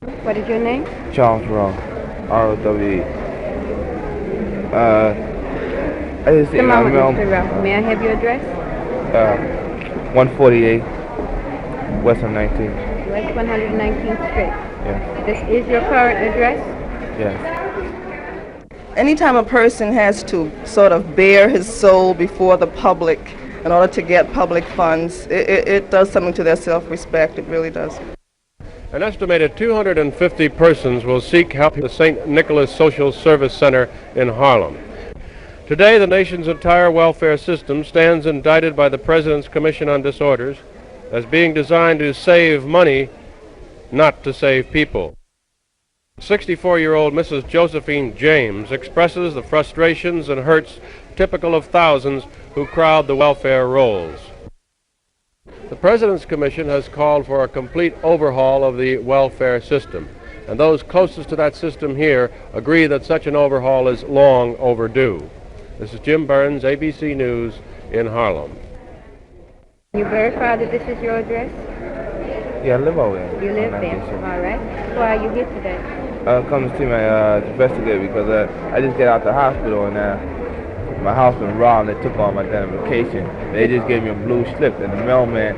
What is your name? Charles Rowe, R-O-W-E. I just The moment, Mr. Rowe. May I have your address? 148 West 19th. West 119th Street. Yeah. This is your current address? Yes. Anytime a person has to sort of bare his soul before the public in order to get public funds, it does something to their self-respect. It really does. An estimated 250 persons will seek help at the St. Nicholas Social Service Center in Harlem. Today, the nation's entire welfare system stands indicted by the President's Commission on Disorders as being designed to save money, not to save people. 64-year-old Mrs. Josephine James expresses the frustrations and hurts typical of thousands who crowd the welfare rolls. The President's Commission has called for a complete overhaul of the welfare system, and those closest to that system here agree that such an overhaul is long overdue. This is Jim Burns, ABC News in Harlem. You verify that this is your address? Yeah, I live over there. You live there, all right. Why are you here today? Come to see my investigator because I just get out the hospital and my house been robbed. They took all my identification. They just gave me a blue slip, and the mailman,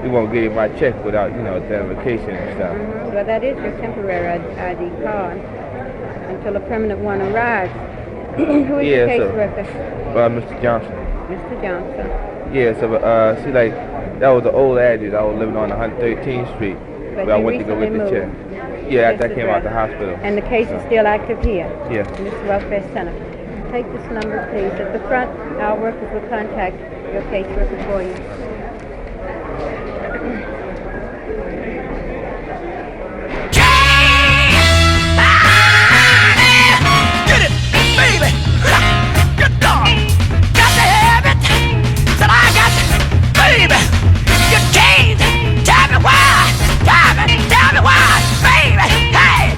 he won't give you my check without, identification and stuff. Well, that is your temporary ID card until a permanent one arrives. Who is your caseworker? Mr. Johnson. Mr. Johnson. Yeah, so see, like, that was the old address. I was living on 113th Street, but I went to go get the check. Yeah, after I came out the hospital. And the case is still active here? Yeah. In this welfare center. Take this number, please. At the front, our workers will contact your caseworker for you. Get it, baby! Good dog! Got to have it! That I got, baby! You can't tell me why! Tell me why, baby! Hey!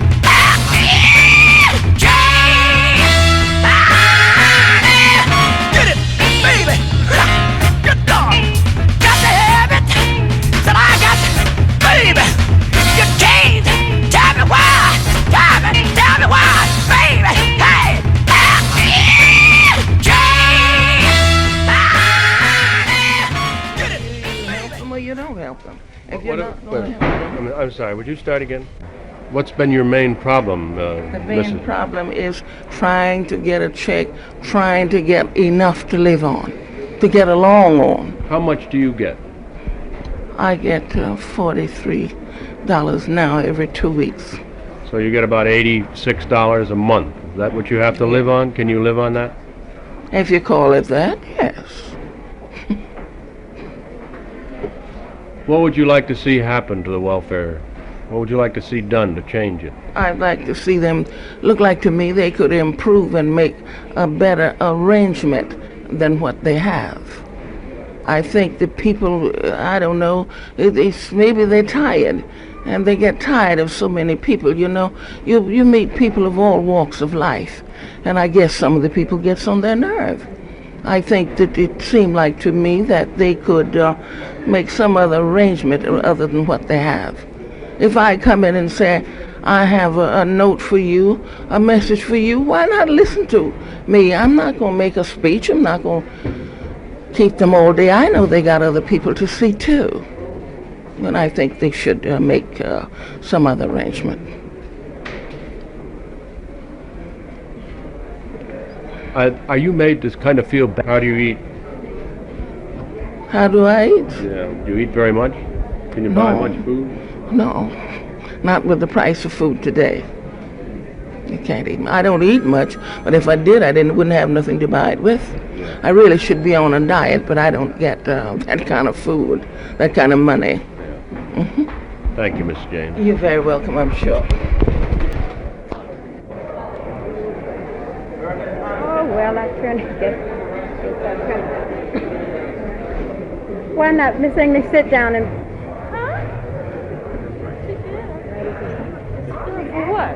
Get it, baby! Good dog! Got to have it! That I got, baby! You can't tell me why! Tell me why, baby! Hey! Get it, baby! Well, you don't help them. If you're not going to help them. I'm sorry, would you start again? What's been your main problem, The main problem is trying to get a check, trying to get enough to live on, to get along on. How much do you get? I get $43 now every 2 weeks. So you get about $86 a month. Is that what you have to live on? Can you live on that? If you call it that, yes. What would you like to see happen to the welfare? What would you like to see done to change it? I'd like to see them look like to me they could improve and make a better arrangement than what they have. I think the people, I don't know, maybe they're tired and they get tired of so many people. You meet people of all walks of life, and I guess some of the people gets on their nerve. I think that it seemed like to me that they could make some other arrangement other than what they have. If I come in and say, I have a note for you, a message for you, why not listen to me? I'm not going to make a speech. I'm not going to keep them all day. I know they got other people to see too. And I think they should make some other arrangement. Are you made to kind of feel bad? How do you eat? How do I eat? Yeah. Do you eat very much? Can you buy much food? No, not with the price of food today. You can't eat. I don't eat much, but if I did, wouldn't have nothing to buy it with. Yeah. I really should be on a diet, but I don't get that kind of food, that kind of money. Yeah. Mm-hmm. Thank you, Miss James. You're very welcome, I'm sure. Oh, well, I turn to get... Why not, Miss English, sit down and... What?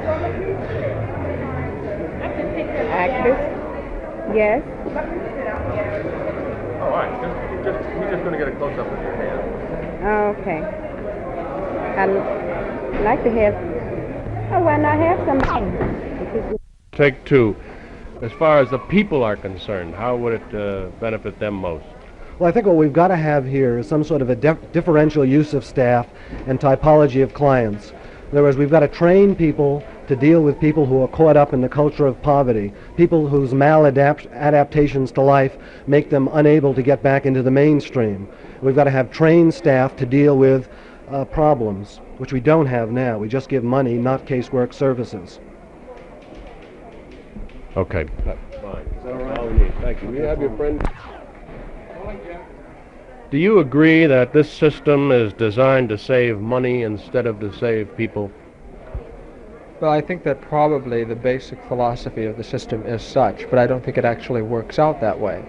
Actress? Yes. All right. We're just going to get a close-up of your hand. Okay. I'd like to have Oh, why not have some? Take two. As far as the people are concerned, how would it benefit them most? Well, I think what we've got to have here is some sort of a differential use of staff and typology of clients. In other words, we've got to train people to deal with people who are caught up in the culture of poverty, people whose maladaptations to life make them unable to get back into the mainstream. We've got to have trained staff to deal with problems, which we don't have now. We just give money, not casework services. Okay. Fine. That's all we need. Thank you. Do you have your friend? Do you agree that this system is designed to save money instead of to save people? Well, I think that probably the basic philosophy of the system is such, but I don't think it actually works out that way.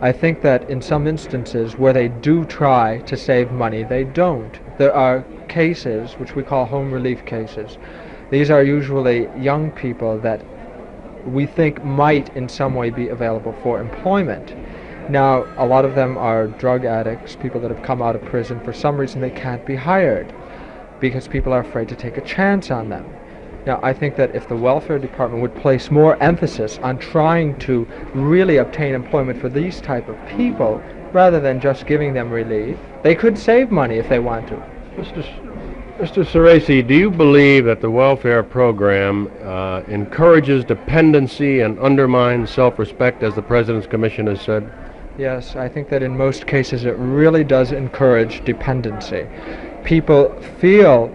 I think that in some instances where they do try to save money, they don't. There are cases which we call home relief cases. These are usually young people that we think might in some way be available for employment. Now, a lot of them are drug addicts, people that have come out of prison. For some reason they can't be hired because people are afraid to take a chance on them. Now, I think that if the welfare department would place more emphasis on trying to really obtain employment for these type of people, rather than just giving them relief, they could save money if they want to. Mr. Ceresi, do you believe that the welfare program encourages dependency and undermines self-respect, as the President's Commission has said? Yes, I think that in most cases it really does encourage dependency. People feel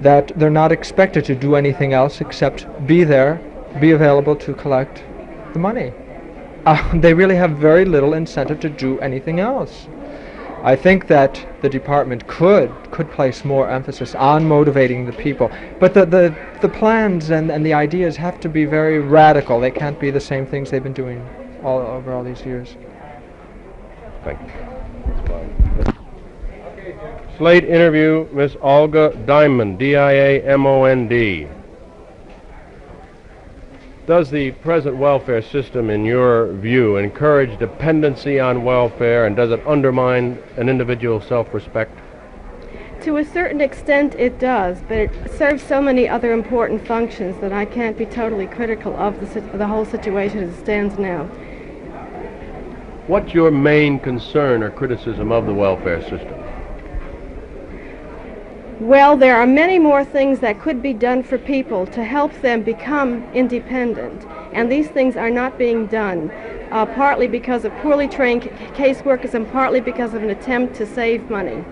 that they're not expected to do anything else except be there, be available to collect the money. They really have very little incentive to do anything else. I think that the department could place more emphasis on motivating the people, but the plans and the ideas have to be very radical. They can't be the same things they've been doing over all these years. Thank you. Slate interview, Miss Olga Diamond, D-I-A-M-O-N-D. Does the present welfare system, in your view, encourage dependency on welfare, and does it undermine an individual's self-respect? To a certain extent it does, but it serves so many other important functions that I can't be totally critical of the whole situation as it stands now. What's your main concern or criticism of the welfare system? Well, there are many more things that could be done for people to help them become independent, and these things are not being done, partly because of poorly trained caseworkers and partly because of an attempt to save money.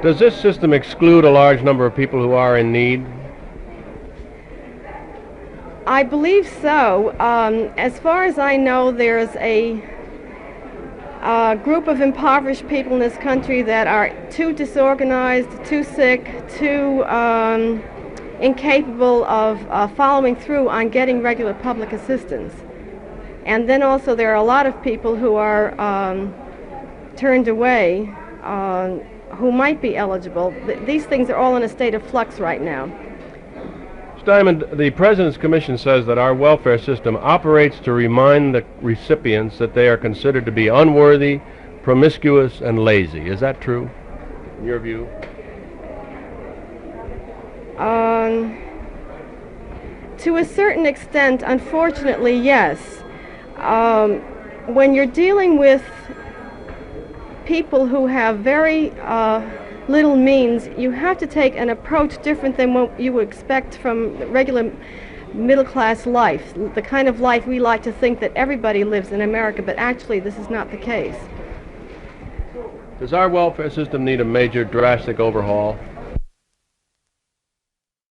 Does this system exclude a large number of people who are in need? I believe so. As far as I know, there's a group of impoverished people in this country that are too disorganized, too sick, too incapable of following through on getting regular public assistance. And then also there are a lot of people who are turned away who might be eligible. These things are all in a state of flux right now. Diamond, the President's Commission says that our welfare system operates to remind the recipients that they are considered to be unworthy, promiscuous, and lazy. Is that true, in your view? To a certain extent, unfortunately, yes. When you're dealing with people who have very little means, you have to take an approach different than what you would expect from regular middle-class life, the kind of life we like to think that everybody lives in America, but actually this is not the case. Does our welfare system need a major drastic overhaul?